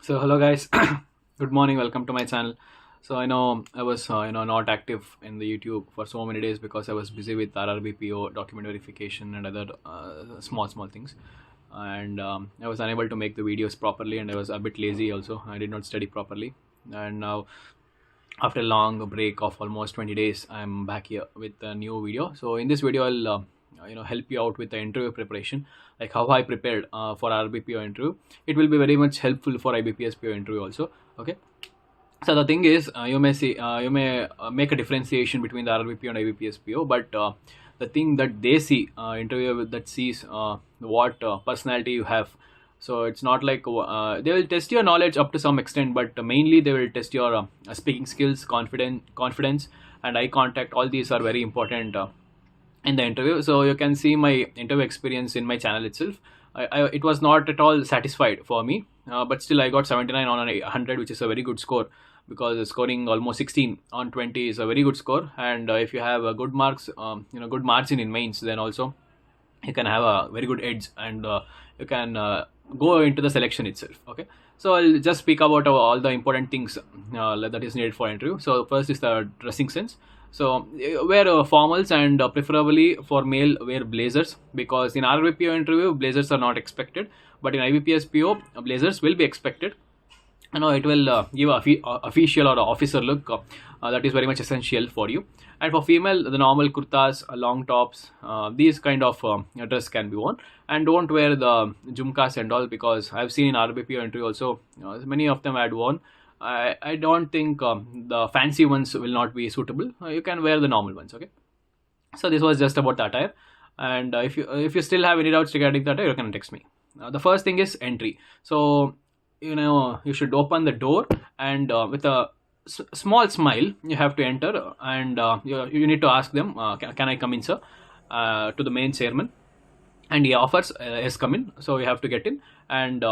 So hello guys, good morning. Welcome to my channel. So I know I was not active in the YouTube for so many days because I was busy with RRBPO document verification and other small things, and I was unable to make the videos properly, and I was a bit lazy also. I did not study properly, and now after a long break of almost 20 days, I'm back here with a new video. So in this video, I'll help you out with the interview preparation, like how I prepared for RBPO interview. It will be very much helpful for IBPSPO interview also. Okay. So the thing is, you may make a differentiation between the RRBPO and IBPSPO, but the thing that they see, interviewer that sees what personality you have. So it's not like they will test your knowledge up to some extent, but mainly they will test your speaking skills, confidence, and eye contact. All these are very important in the interview. So you can see my interview experience in my channel itself. It was not at all satisfied for me, but still I got 79 on 100, which is a very good score, because scoring almost 16 on 20 is a very good score. And if you have good marks, good margin in mains, then also you can have a very good edge, and you can go into the selection itself. Okay, so I'll just speak about all the important things that is needed for interview. So first is the dressing sense. So wear formals, and preferably for male, wear blazers, because in RVPO interview blazers are not expected, but in IBPSPO blazers will be expected. It will give a official or officer look, that is very much essential for you. And for female, the normal kurtas, long tops, these kind of dress can be worn, and don't wear the jumkas and all, because I've seen in RBPO interview also, many of them had worn. I don't think the fancy ones will not be suitable. You can wear the normal ones. Okay, so this was just about the attire. And if you still have any doubts regarding the attire, you can text me. The first thing is entry. So you should open the door, and with a small smile you have to enter, and you need to ask them, can I come in, sir, to the main chairman. And he offers, yes, come in. So you have to get in, and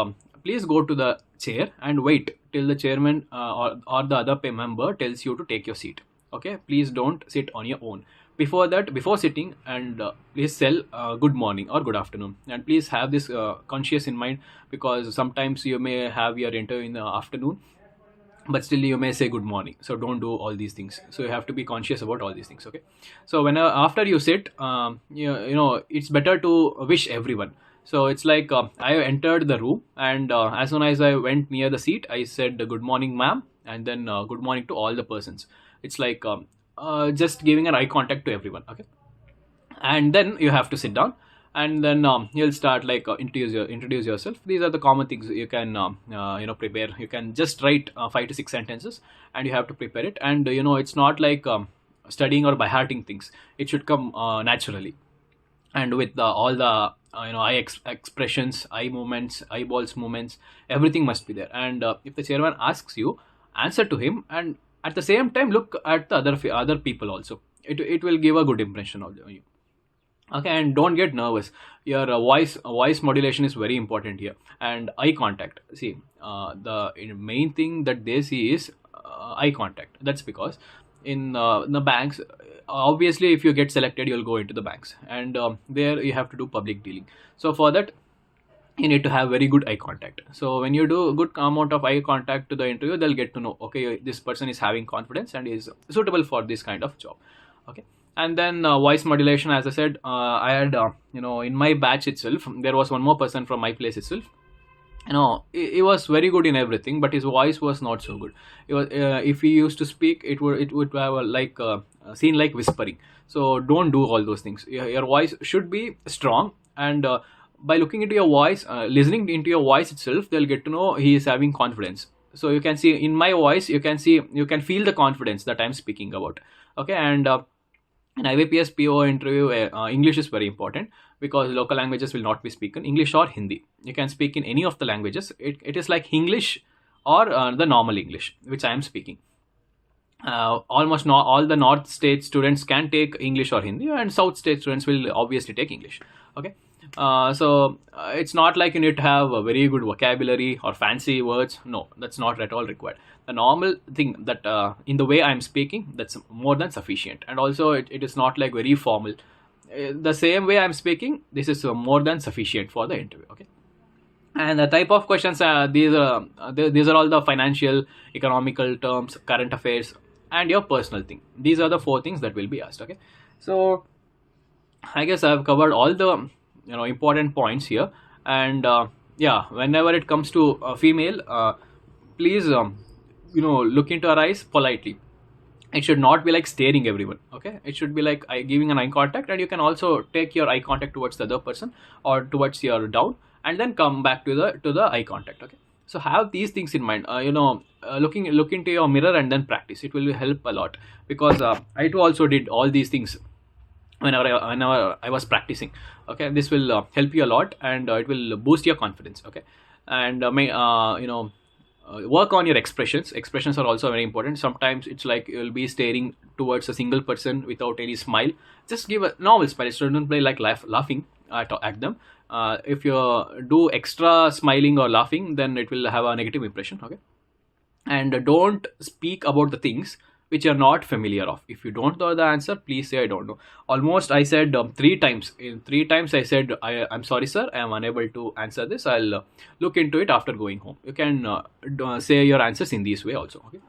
please go to the chair and wait till the chairman or the other pay member tells you to take your seat. Okay, please don't sit on your own. Before that, before sitting, and please tell good morning or good afternoon, and please have this conscious in mind, because sometimes you may have your interview in the afternoon, but still you may say good morning. So don't do all these things. So you have to be conscious about all these things. Okay, so when after you sit, it's better to wish everyone. So it's like, I entered the room, and as soon as I went near the seat, I said good morning ma'am, and then good morning to all the persons. It's like just giving an eye contact to everyone. Okay, and then you have to sit down, and then you'll start, like, introduce yourself. These are the common things you can prepare. You can just write 5 to 6 sentences, and you have to prepare it. And it's not like studying or by hearting things. It should come naturally, and with all the expressions, eye movements, eyeballs movements, everything must be there. And if the chairman asks you, answer to him, and at the same time look at the other people also. It will give a good impression of you. Okay, and don't get nervous. Your voice modulation is very important here, and eye contact. See, the main thing that they see is eye contact. That's because in the banks, obviously if you get selected, you'll go into the banks, and there you have to do public dealing. So for that, you need to have very good eye contact. So when you do a good amount of eye contact to the interview, they'll get to know, okay, this person is having confidence and is suitable for this kind of job. Okay, and then voice modulation, as I said, I had in my batch itself, there was one more person from my place itself. He was very good in everything, but his voice was not so good. It was, if he used to speak, it would have seem like whispering. So don't do all those things. Your voice should be strong, and by looking into your voice, listening into your voice itself, they'll get to know he is having confidence. So you can see in my voice, you can feel the confidence that I'm speaking about. Okay, and in IBPS PO interview, English is very important, because local languages will not be spoken, English or Hindi. You can speak in any of the languages. It is like English or the normal English, which I am speaking. Almost all the North state students can take English or Hindi, and South state students will obviously take English. Okay, so it's not like you need to have a very good vocabulary or fancy words. No, that's not at all required. The normal thing that in the way I'm speaking, that's more than sufficient. And also it is not like very formal. The same way I'm speaking, this is more than sufficient for the interview. Okay, And the type of questions, these are all the financial, economical terms, current affairs, and your personal thing. These are the four things that will be asked. Okay, so I guess I've covered all the important points here. And yeah, whenever it comes to female, please look into her eyes politely. It should not be like staring everyone. Okay, it should be like giving an eye contact, and you can also take your eye contact towards the other person or towards your down, and then come back to the eye contact. Okay, so have these things in mind. Look into your mirror and then practice. It will help a lot, because I too also did all these things whenever I was practicing. Okay, this will help you a lot, and it will boost your confidence. Okay, and work on your expressions. Expressions are also very important. Sometimes it's like you'll be staring towards a single person without any smile. Just give a normal smile. Don't play like laughing at them. If you do extra smiling or laughing, then it will have a negative impression. Okay, and don't speak about the things which you're not familiar of. If you don't know the answer, please say I don't know. Almost I said 3 times. In 3 times I said, I'm sorry sir, I am unable to answer this. I'll look into it after going home. You can say your answers in this way also. Okay,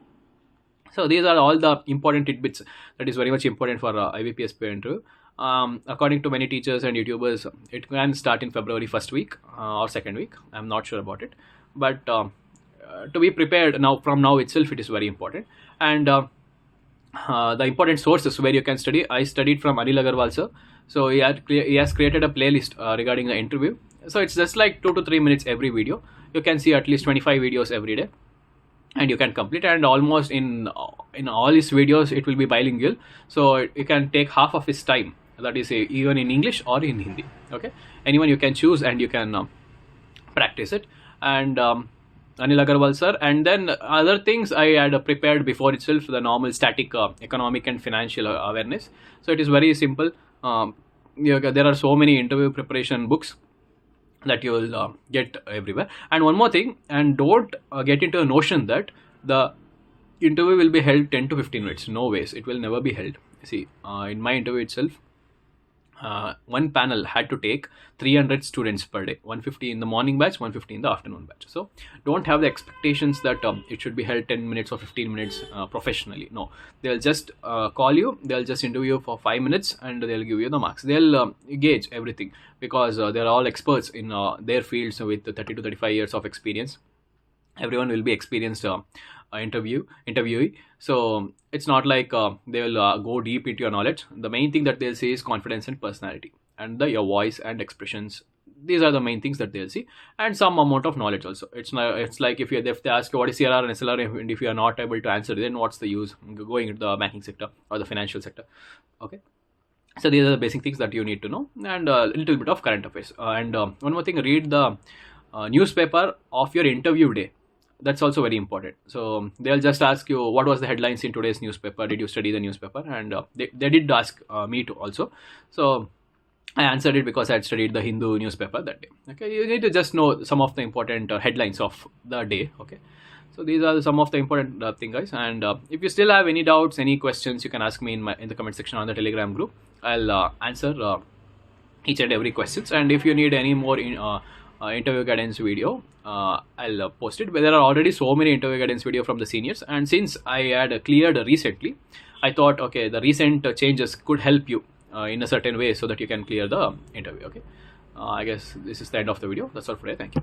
so these are all the important tidbits that is very much important for IBPS interview. According to many teachers and YouTubers, it can start in February first week or second week. I'm not sure about it, but to be prepared now, from now itself, it is very important. And the important sources where you can study, I studied from Anil Agarwal sir. So he has created a playlist regarding the interview. So it's just like 2 to 3 minutes every video. You can see at least 25 videos every day, and you can complete. And almost in all his videos it will be bilingual, so you can take half of his time, that is even in English or in Hindi. Okay, anyone you can choose, and you can practice it. And Anil Agarwal sir, and then other things I had prepared before itself, the normal static economic and financial awareness. So it is very simple. There are so many interview preparation books that you will get everywhere. And one more thing, and don't get into a notion that the interview will be held 10 to 15 minutes. No ways, it will never be held. See, in my interview itself, one panel had to take 300 students per day, 150 in the morning batch, 150 in the afternoon batch. So don't have the expectations that it should be held 10 minutes or 15 minutes professionally. No, they'll just call you, they'll just interview you for 5 minutes, and they'll give you the marks. They'll gauge everything, because they're all experts in their fields with 30 to 35 years of experience. Everyone will be experienced interviewee. So it's not like they will go deep into your knowledge. The main thing that they'll see is confidence and personality, and your voice and expressions. These are the main things that they'll see, and some amount of knowledge also. It's like if they ask you what is CRR and SLR, and if you are not able to answer, then what's the use going into the banking sector or the financial sector? Okay, so these are the basic things that you need to know, and a little bit of current affairs. And one more thing, read the newspaper of your interview day. That's also very important. So they'll just ask you what was the headlines in today's newspaper, did you study the newspaper? And they did ask me to also. So I answered it because I had studied the Hindu newspaper that day. Okay, you need to just know some of the important headlines of the day. Okay, so these are some of the important things, guys. And if you still have any doubts, any questions, you can ask me in the comment section on the Telegram group. I'll answer each and every questions. And if you need any more interview guidance video, I'll post it. But there are already so many interview guidance video from the seniors, and since I had cleared recently, I thought, okay, the recent changes could help you in a certain way so that you can clear the interview. Okay, I guess this is the end of the video. That's all for today. Thank you.